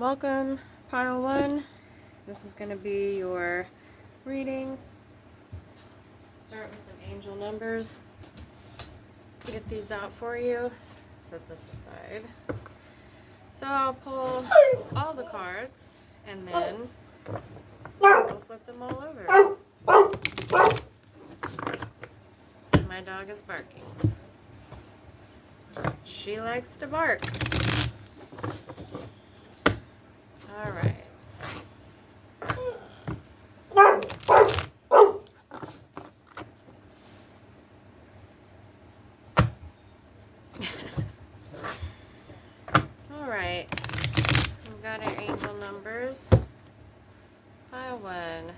Welcome, pile one. This is going to be your reading. Start with some angel numbers. Get these out for you. Set this aside. So I'll pull all the cards and then we'll flip them all over. My dog is barking. She likes to bark. All right. All right. We've got our angel numbers. Pile one.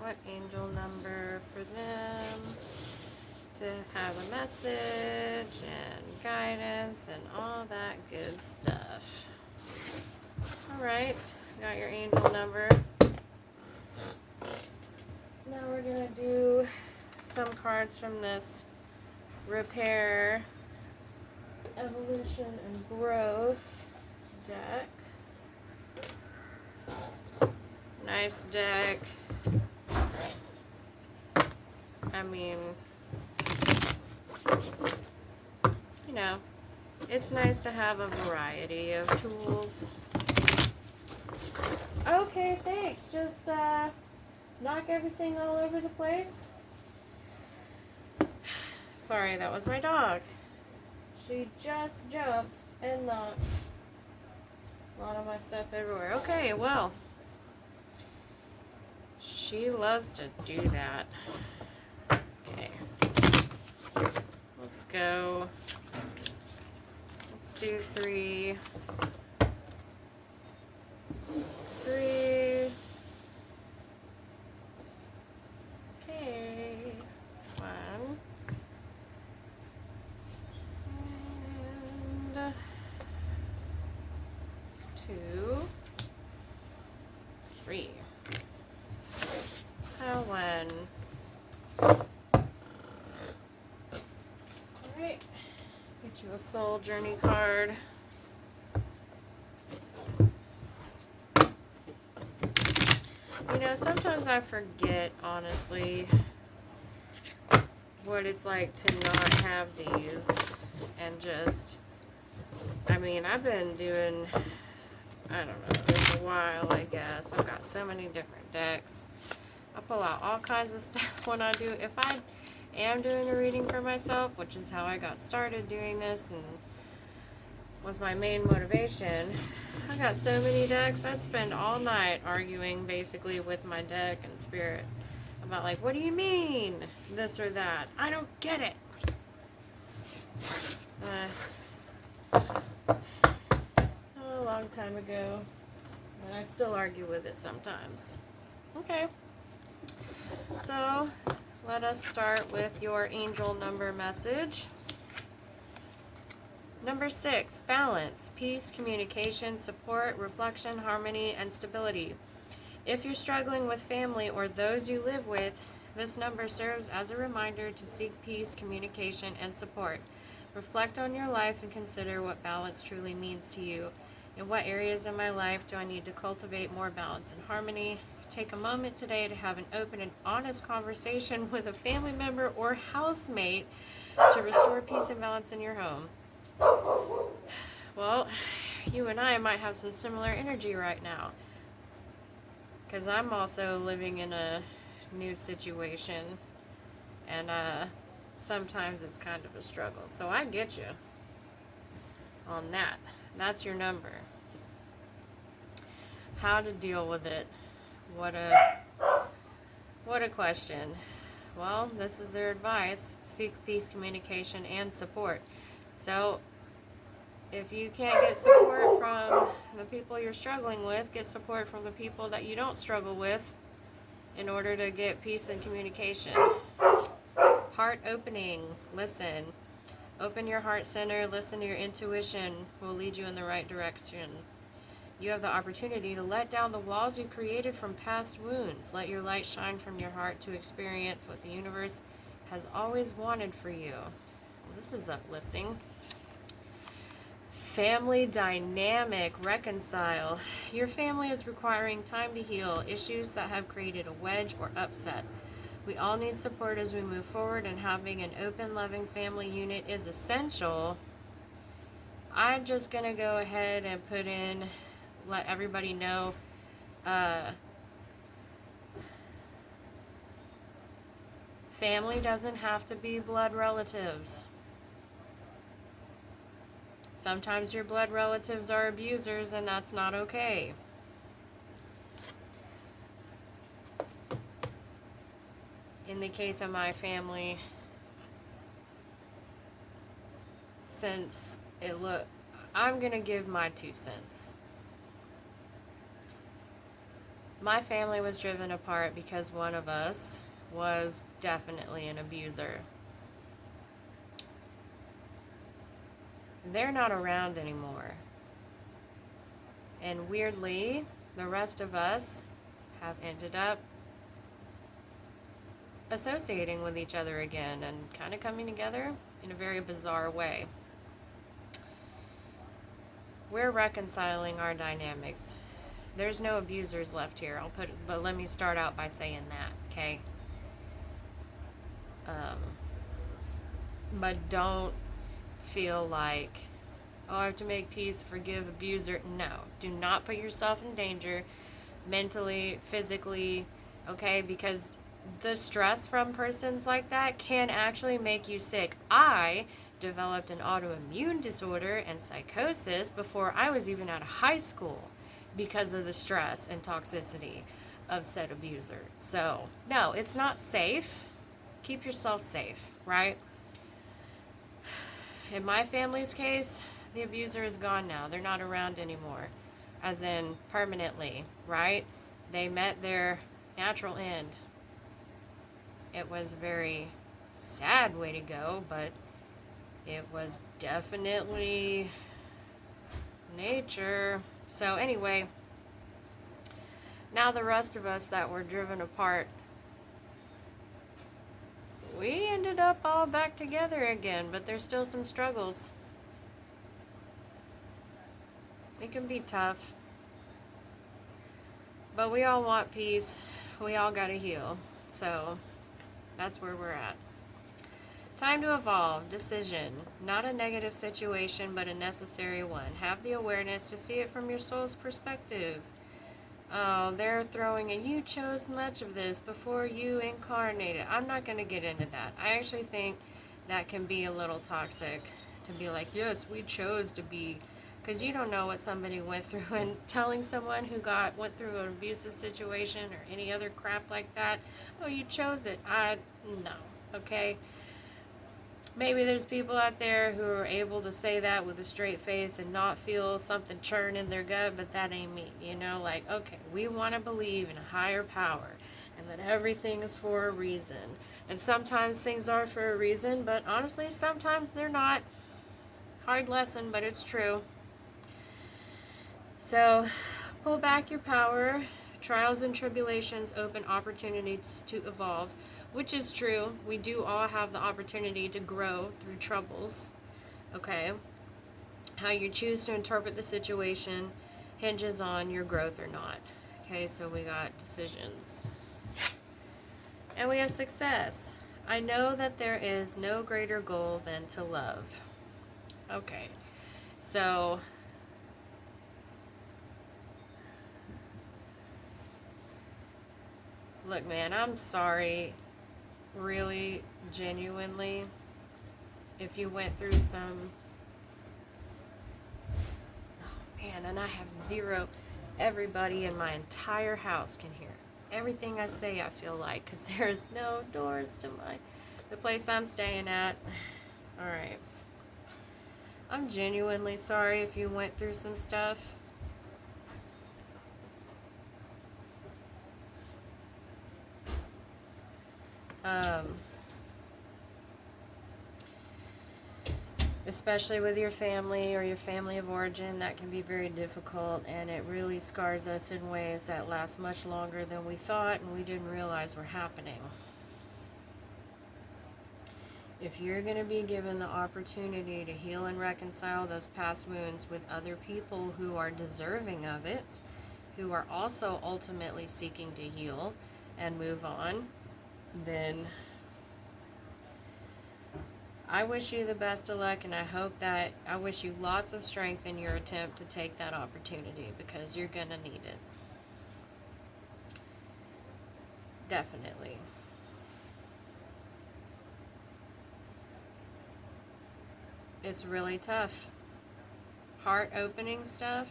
What angel number for them to have a message and guidance and all that good stuff? Alright, got your angel number. Now we're going to do some cards from this Repair, Evolution, and Growth deck. Nice deck. I mean, you know, it's nice to have a variety of tools. Okay, thanks. Just knock everything all over the place. Sorry, that was my dog. She just jumped and knocked a lot of my stuff everywhere. Okay, well, she loves to do that. Okay, let's go. Let's do three. Okay. 1 and 2, 3. Pile 1. Alright. Get you a soul journey card. You know, sometimes I forget, honestly, what it's like to not have these and just, I mean, I've been doing, I don't know, it's a while, I guess. I've got so many different decks. I pull out all kinds of stuff when I do, if I am doing a reading for myself, which is how I got started doing this and was my main motivation. I got so many decks, I'd spend all night arguing basically with my deck and spirit about like, what do you mean this or that? I don't get it. A long time ago, and I still argue with it sometimes. Okay, so let us start with your angel number message. Number 6, balance, peace, communication, support, reflection, harmony, and stability. If you're struggling with family or those you live with, this number serves as a reminder to seek peace, communication, and support. Reflect on your life and consider what balance truly means to you. In what areas of my life do I need to cultivate more balance and harmony? Take a moment today to have an open and honest conversation with a family member or housemate to restore peace and balance in your home. Well, you and I might have some similar energy right now, because I'm also living in a new situation, and sometimes it's kind of a struggle. So I get you on that. That's your number. How to deal with it? What a question. Well, this is their advice: seek peace, communication, and support. So if you can't get support from the people you're struggling with, get support from the people that you don't struggle with in order to get peace and communication. Heart opening. Listen. Open your heart center. Listen to your intuition. Will lead you in the right direction. You have the opportunity to let down the walls you created from past wounds. Let your light shine from your heart to experience what the universe has always wanted for you. Well, this is uplifting. Family dynamic, reconcile. Your family is requiring time to heal issues that have created a wedge or upset. We all need support as we move forward, and having an open, loving family unit is essential. I'm just going to go ahead and put in, let everybody know, family doesn't have to be blood relatives. Sometimes your blood relatives are abusers, and that's not okay. In the case of my family, since I'm going to give my 2 cents. My family was driven apart because one of us was definitely an abuser. They're not around anymore. And weirdly, the rest of us have ended up associating with each other again and kind of coming together in a very bizarre way. We're reconciling our dynamics. There's no abusers left here. But let me start out by saying that, okay? But don't feel like, oh, I have to make peace, forgive abuser. No, do not put yourself in danger mentally, physically, okay? Because the stress from persons like that can actually make you sick. I developed an autoimmune disorder and psychosis before I was even out of high school because of the stress and toxicity of said abuser. So, no, it's not safe. Keep yourself safe, right? In my family's case, the abuser is gone now. They're not around anymore, as in permanently, right? They met their natural end. It was a very sad way to go, but it was definitely nature. So anyway, now the rest of us that were driven apart, we ended up all back together again, but there's still some struggles. It can be tough. But we all want peace. We all gotta heal. So that's where we're at. Time to evolve. Decision. Not a negative situation, but a necessary one. Have the awareness to see it from your soul's perspective. Oh, they're throwing in, you chose much of this before you incarnated. I'm not going to get into that. I actually think that can be a little toxic to be like, yes, we chose to be, because you don't know what somebody went through. And telling someone who went through an abusive situation or any other crap like that, oh, you chose it. No, okay? Maybe there's people out there who are able to say that with a straight face and not feel something churn in their gut, but that ain't me, you know? Like, okay, we want to believe in a higher power and that everything is for a reason. And sometimes things are for a reason, but honestly, sometimes they're not. Hard lesson, but it's true. So, pull back your power. Trials and tribulations open opportunities to evolve, which is true. We do all have the opportunity to grow through troubles, okay? How you choose to interpret the situation hinges on your growth or not, okay? So we got decisions. And we have success. I know that there is no greater goal than to love. Okay, so look, man, I'm sorry, really, genuinely, if you went through some, oh man, and I have zero, everybody in my entire house can hear everything I say, I feel like, because there's no doors to the place I'm staying at. All right. I'm genuinely sorry if you went through some stuff. Especially with your family or your family of origin, that can be very difficult, and it really scars us in ways that last much longer than we thought and we didn't realize were happening. If you're going to be given the opportunity to heal and reconcile those past wounds with other people who are deserving of it, who are also ultimately seeking to heal and move on, then I wish you the best of luck, and I wish you lots of strength in your attempt to take that opportunity, because you're going to need it. Definitely. It's really tough. Heart-opening stuff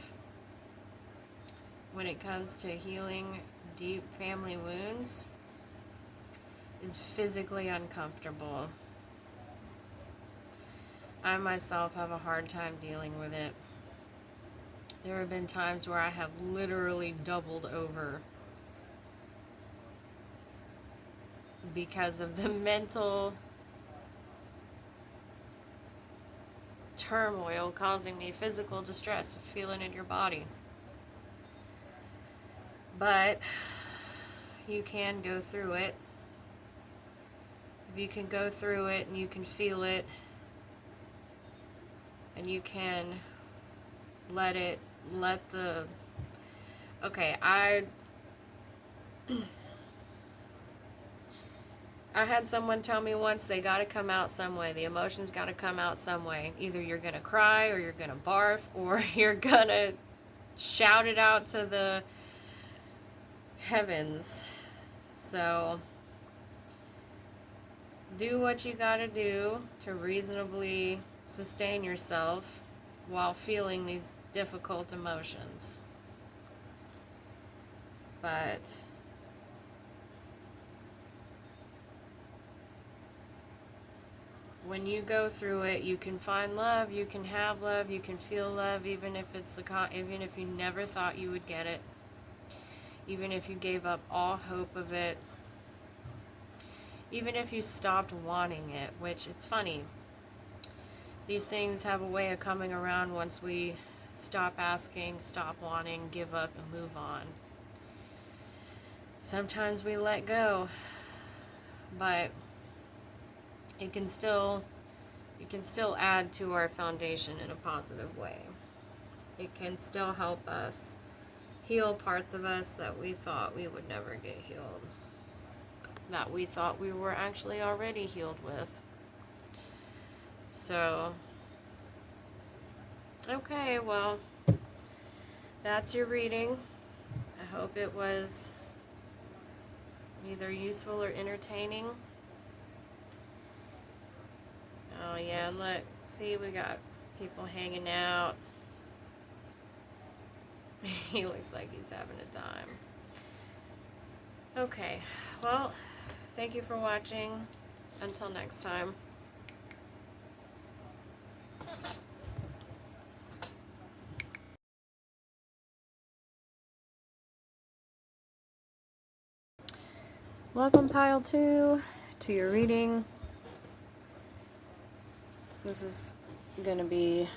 when it comes to healing deep family wounds is physically uncomfortable. I myself have a hard time dealing with it. There have been times where I have literally doubled over because of the mental turmoil causing me physical distress of feeling in your body. But you can go through it. If you can go through it and you can feel it, and you can let the, okay, I had someone tell me once, they got to come out some way. The emotions got to come out some way. Either you're going to cry, or you're going to barf, or you're going to shout it out to the heavens. So do what you got to do to reasonably sustain yourself while feeling these difficult emotions. But when you go through it, you can find love, you can have love, you can feel love, even if you never thought you would get it, even if you gave up all hope of it, even if you stopped wanting it, which, it's funny, these things have a way of coming around once we stop asking, stop wanting, give up, and move on. Sometimes we let go, but it can still add to our foundation in a positive way. It can still help us heal parts of us that we thought we would never get healed, that we thought we were actually already healed with. So, okay, well, that's your reading. I hope it was either useful or entertaining. Oh yeah, look, see, we got people hanging out. He looks like he's having a time. Okay, well, thank you for watching. Until next time. Welcome, Pile 2, to your reading. This is going to be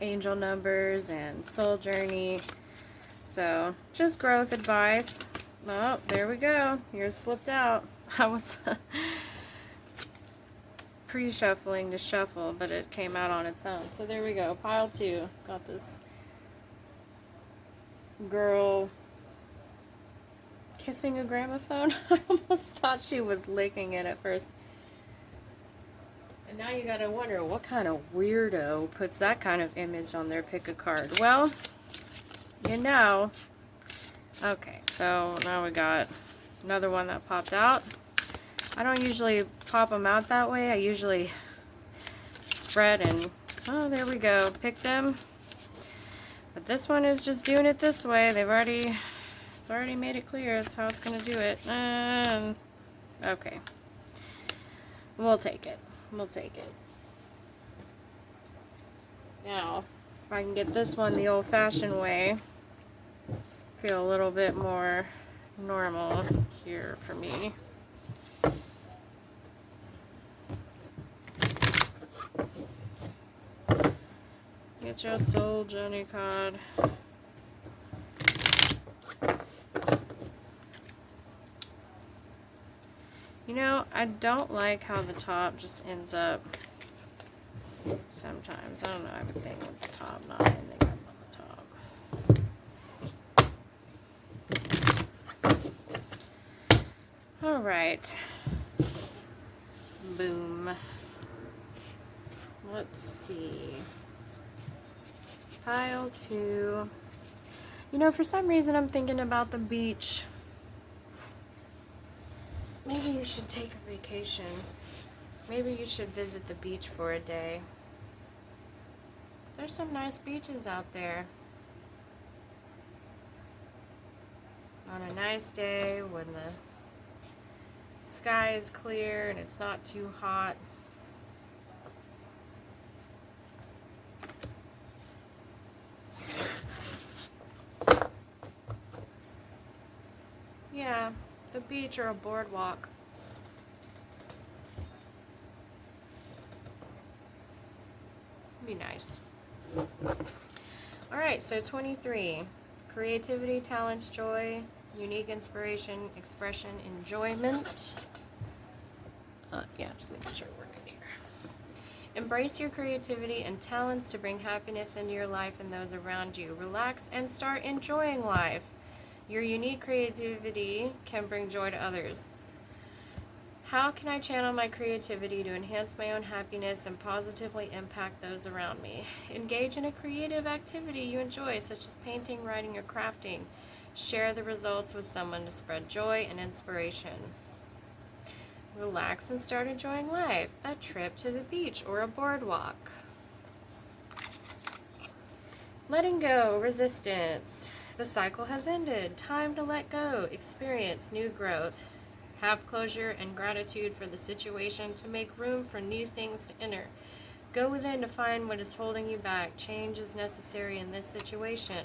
angel numbers and soul journey. So, just growth advice. Oh, there we go. Yours flipped out. I was pre-shuffling to shuffle, but it came out on its own. So there we go. Pile 2. Got this girl kissing a gramophone. I almost thought she was licking it at first. And now you gotta wonder, what kind of weirdo puts that kind of image on their pick a card? Well, you know. Okay, so now we got another one that popped out. I don't usually pop them out that way. I usually spread and, oh, there we go. Pick them. But this one is just doing it this way. It's already made it clear that's how it's going to do it. Okay. We'll take it. We'll take it. Now, if I can get this one the old-fashioned way, feel a little bit more normal here for me. Get your soul journey card. You I don't like how the top just ends up sometimes. I don't know, everything with the top not ending up on the top. Alright. Boom. Let's see. Pile 2. For some reason I'm thinking about the beach. Maybe you should take a vacation. Maybe you should visit the beach for a day. There's some nice beaches out there. On a nice day when the sky is clear and it's not too hot. Yeah, the beach or a boardwalk. Be nice. Alright, so 23. Creativity, talents, joy, unique inspiration, expression, enjoyment. Yeah, just making sure we're good here. Embrace your creativity and talents to bring happiness into your life and those around you. Relax and start enjoying life. Your unique creativity can bring joy to others. How can I channel my creativity to enhance my own happiness and positively impact those around me? Engage in a creative activity you enjoy, such as painting, writing, or crafting. Share the results with someone to spread joy and inspiration. Relax and start enjoying life. A trip to the beach or a boardwalk. Letting go, resistance. The cycle has ended. Time to let go. Experience new growth. Have closure and gratitude for the situation to make room for new things to enter. Go within to find what is holding you back. Change is necessary in this situation.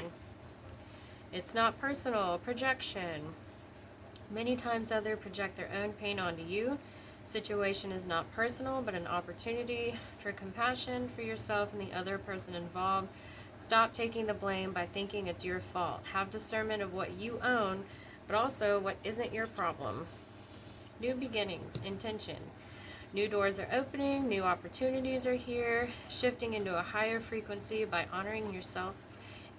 It's not personal. Projection. Many times others project their own pain onto you. Situation is not personal, but an opportunity for compassion for yourself and the other person involved. Stop taking the blame by thinking it's your fault. Have discernment of what you own, but also what isn't your problem. New beginnings, intention. New doors are opening, new opportunities are here, shifting into a higher frequency by honoring yourself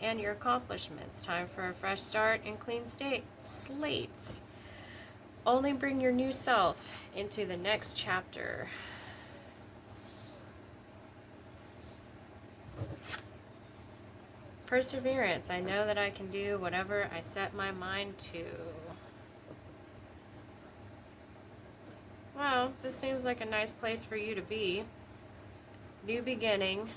and your accomplishments. Time for a fresh start and clean slate. Only bring your new self into the next chapter. Perseverance. I know that I can do whatever I set my mind to. Well, this seems like a nice place for you to be. New beginning.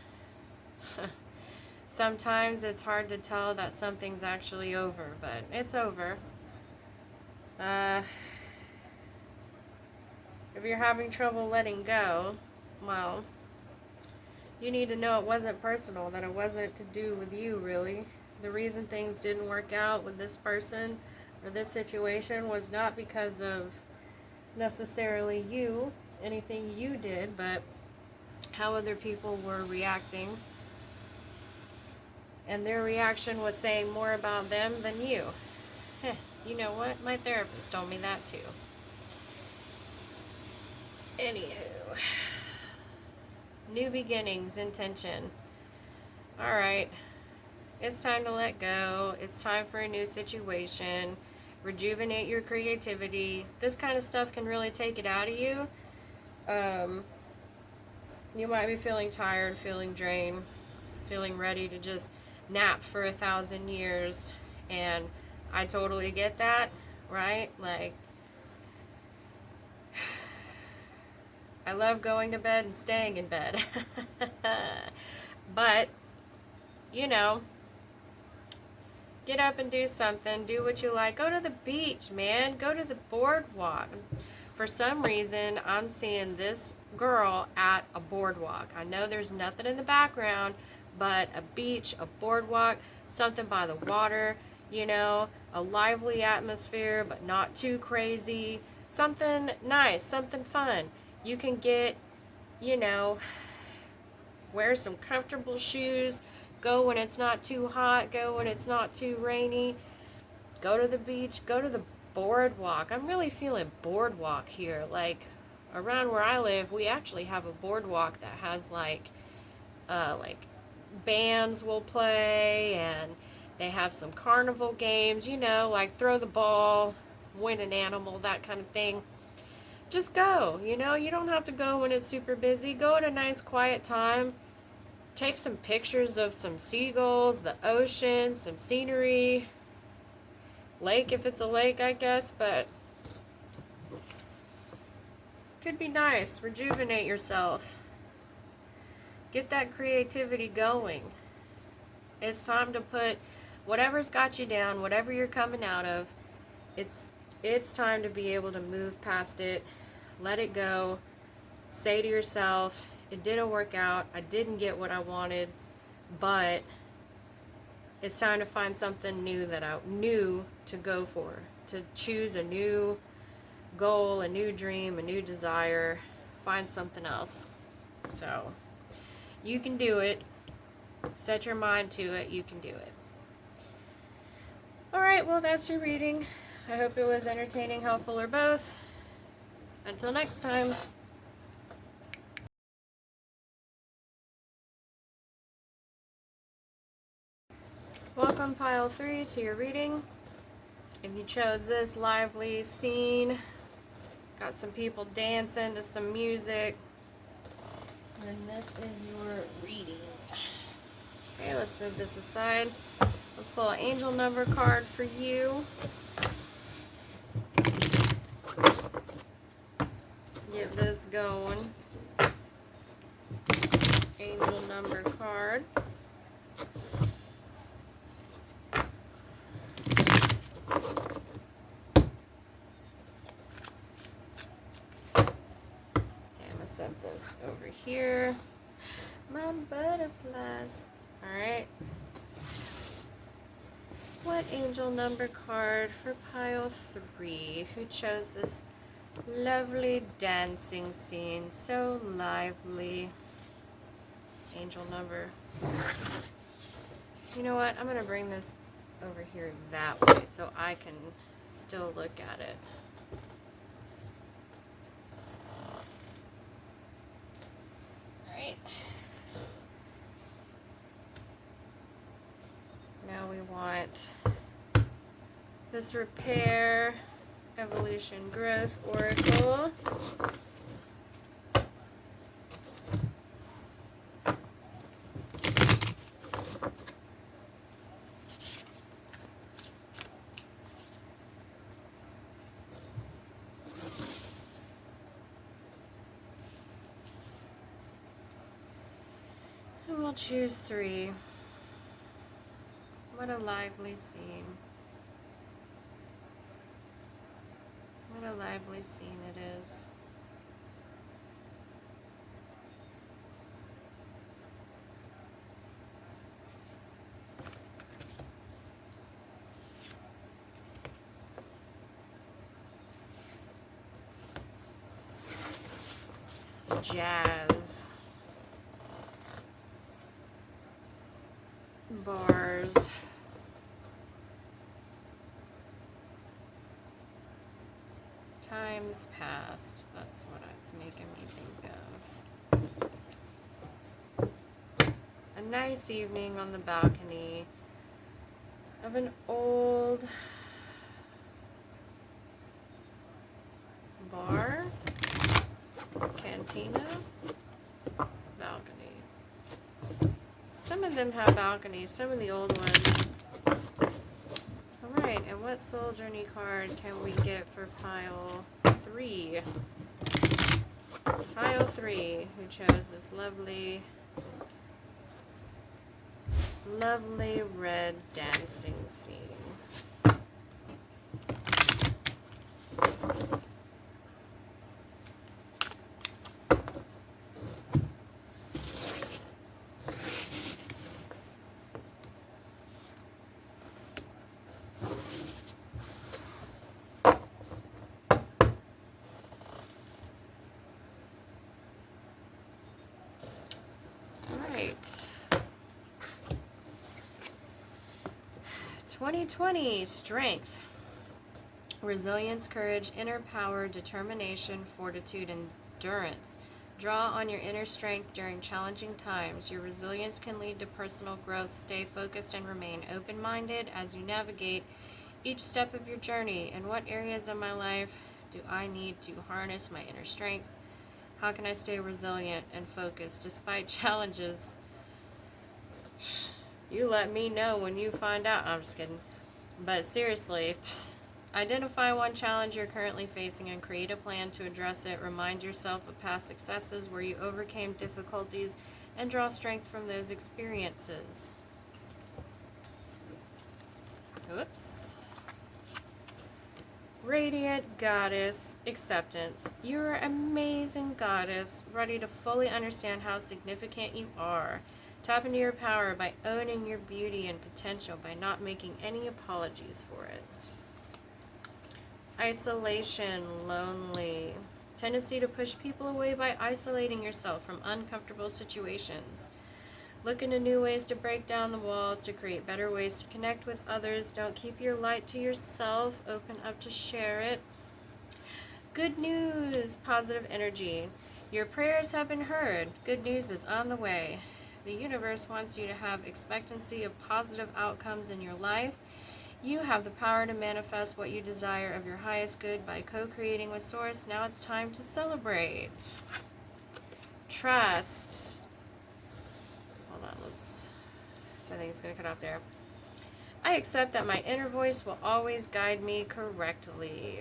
Sometimes it's hard to tell that something's actually over, but it's over. If you're having trouble letting go, well, you need to know it wasn't personal, that it wasn't to do with you, really. The reason things didn't work out with this person or this situation was not because of necessarily you, anything you did, but how other people were reacting. And their reaction was saying more about them than you. You know what? My therapist told me that too. Anywho. New beginnings, intention. Alright. It's time to let go. It's time for a new situation. Rejuvenate your creativity. This kind of stuff can really take it out of you. You might be feeling tired, feeling drained, feeling ready to just nap for 1,000 years. And I totally get that, right? Like, I love going to bed and staying in bed. But, get up and do something. Do what you like. Go to the beach, man. Go to the boardwalk. For some reason, I'm seeing this girl at a boardwalk. I know there's nothing in the background, but a beach, a boardwalk, something by the water, a lively atmosphere, but not too crazy. Something nice, something fun. You can get, wear some comfortable shoes. Go when it's not too hot. Go when it's not too rainy. Go to the beach. Go to the boardwalk. I'm really feeling boardwalk here. Like around where I live, we actually have a boardwalk that has like bands will play, and they have some carnival games, you know, like throw the ball, win an animal, that kind of thing. Just go, you know, you don't have to go when it's super busy. Go at a nice quiet time. Take some pictures of some seagulls, the ocean, some scenery, lake if it's a lake, I guess, but could be nice. Rejuvenate yourself. Get that creativity going. It's time to put whatever's got you down, whatever you're coming out of, it's time to be able to move past it, let it go, say to yourself, it didn't work out, I didn't get what I wanted, but it's time to find something new to go for, to choose a new goal, a new dream, a new desire, find something else. So, you can do it. Set your mind to it. You can do it. Alright, well, that's your reading. I hope it was entertaining, helpful, or both. Until next time. Welcome, Pile 3, to your reading. If you chose this lively scene, got some people dancing to some music, then this is your reading. Okay, let's move this aside. Let's pull an angel number card for you. Get this going. Angel number card. Okay, I'm gonna set this over here. My butterflies. Alright. What angel number card for pile 3? Who chose this lovely dancing scene? So lively. Angel number. You know what? I'm going to bring this over here that way so I can still look at it. Alright. Now we want this repair, evolution, growth, oracle. And we'll choose 3. What a lively scene. What a lively scene it is. Jazz. Bars. Times past. That's what it's making me think of. A nice evening on the balcony of an old bar, cantina, balcony. Some of them have balconies, some of the old ones. Alright, and what soul journey card can we get for pile 3? Pile 3, who chose this lovely red dancing scene. Alright. 2020 strength. Resilience, courage, inner power, determination, fortitude, and endurance. Draw on your inner strength during challenging times. Your resilience can lead to personal growth. Stay focused and remain open-minded as you navigate each step of your journey. In what areas of my life do I need to harness my inner strength? How can I stay resilient and focused despite challenges? You let me know when you find out. I'm just kidding. But seriously, identify one challenge you're currently facing and create a plan to address it. Remind yourself of past successes where you overcame difficulties and draw strength from those experiences. Oops. Radiant Goddess Acceptance. You're an amazing goddess, ready to fully understand how significant you are. Tap into your power by owning your beauty and potential by not making any apologies for it. Isolation, lonely. Tendency to push people away by isolating yourself from uncomfortable situations. Look into new ways to break down the walls, to create better ways to connect with others. Don't keep your light to yourself. Open up to share it. Good news, positive energy. Your prayers have been heard. Good news is on the way. The universe wants you to have expectancy of positive outcomes in your life. You have the power to manifest what you desire of your highest good by co-creating with Source. Now it's time to celebrate. Trust. Hold on, I think it's going to cut off there. I accept that my inner voice will always guide me correctly.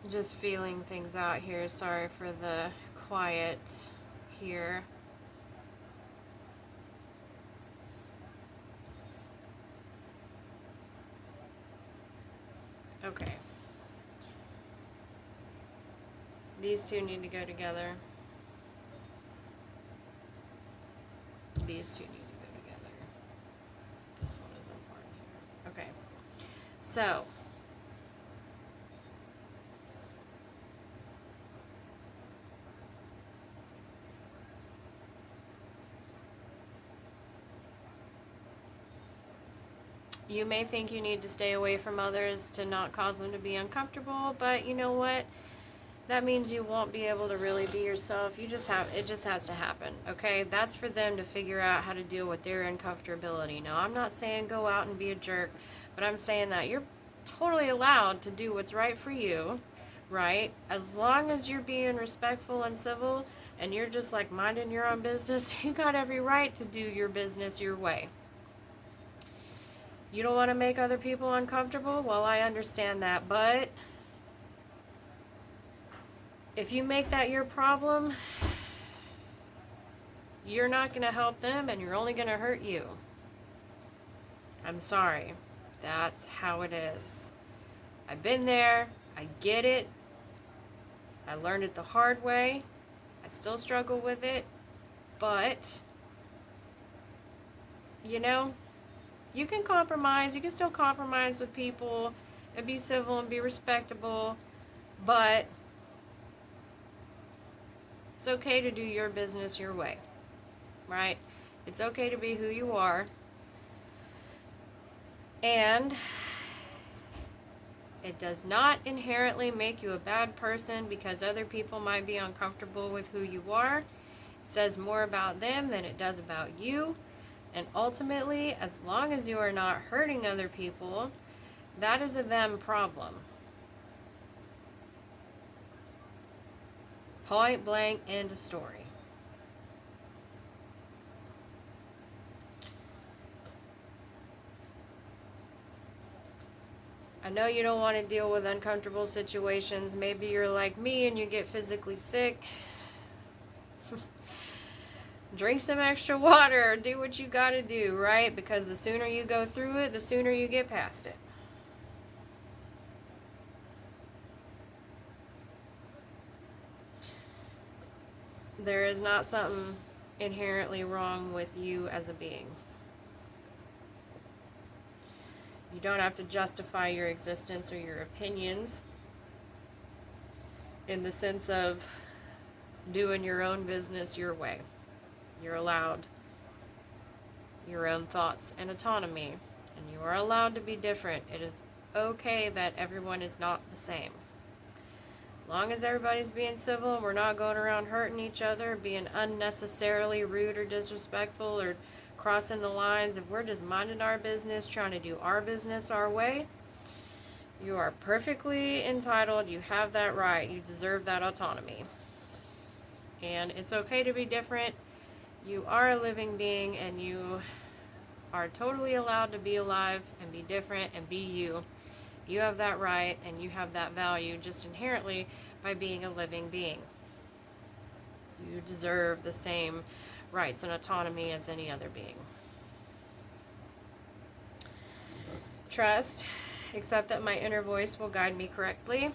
Just feeling things out here. Sorry for the quiet here. Okay. These two need to go together. These two need to go together. This one is important here. Okay. So, you may think you need to stay away from others to not cause them to be uncomfortable, but you know what? That means you won't be able to really be yourself. It just has to happen, okay? That's for them to figure out how to deal with their uncomfortability. Now, I'm not saying go out and be a jerk, but I'm saying that you're totally allowed to do what's right for you, right? As long as you're being respectful and civil and you're just like minding your own business, you got every right to do your business your way. You don't want to make other people uncomfortable? Well, I understand that, but if you make that your problem, you're not going to help them and you're only going to hurt you. I'm sorry. That's how it is. I've been there. I get it. I learned it the hard way. I still struggle with it. But, you know, you can compromise. You can still compromise with people and be civil and be respectable. But it's okay to do your business your way, right? It's okay to be who you are. And it does not inherently make you a bad person because other people might be uncomfortable with who you are. It says more about them than it does about you. And ultimately, as long as you are not hurting other people, that is a them problem. Point blank, end of story. I know you don't want to deal with uncomfortable situations. Maybe you're like me and you get physically sick. drink some extra water, do what you gotta do, right? Because the sooner you go through it, the sooner you get past it. There is not something inherently wrong with you as a being. You don't have to justify your existence or your opinions in the sense of doing your own business your way. You're allowed your own thoughts and autonomy, and you are allowed to be different. It is okay that everyone is not the same. As long as everybody's being civil and we're not going around hurting each other, being unnecessarily rude or disrespectful or crossing the lines, if we're just minding our business, trying to do our business our way, you are perfectly entitled. You have that right. You deserve that autonomy. And it's okay to be different. You are a living being, and you are totally allowed to be alive and be different and be you. You have that right, and you have that value just inherently by being a living being. You deserve the same rights and autonomy as any other being. Trust. Accept that my inner voice will guide me correctly.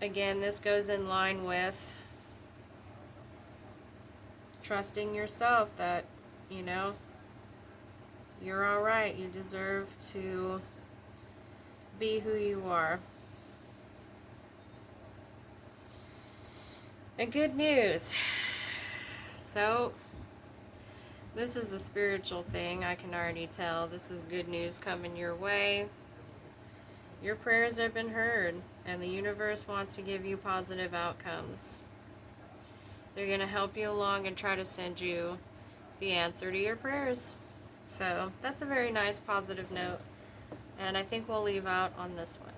Again, this goes in line with trusting yourself that, you're all right. You deserve to be who you are. And good news. So, this is a spiritual thing. I can already tell. This is good news coming your way. Your prayers have been heard, and the universe wants to give you positive outcomes. They're going to help you along and try to send you the answer to your prayers. So that's a very nice positive note, and I think we'll leave out on this one.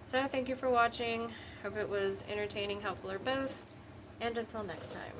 So thank you for watching. Hope it was entertaining, helpful, or both, and until next time.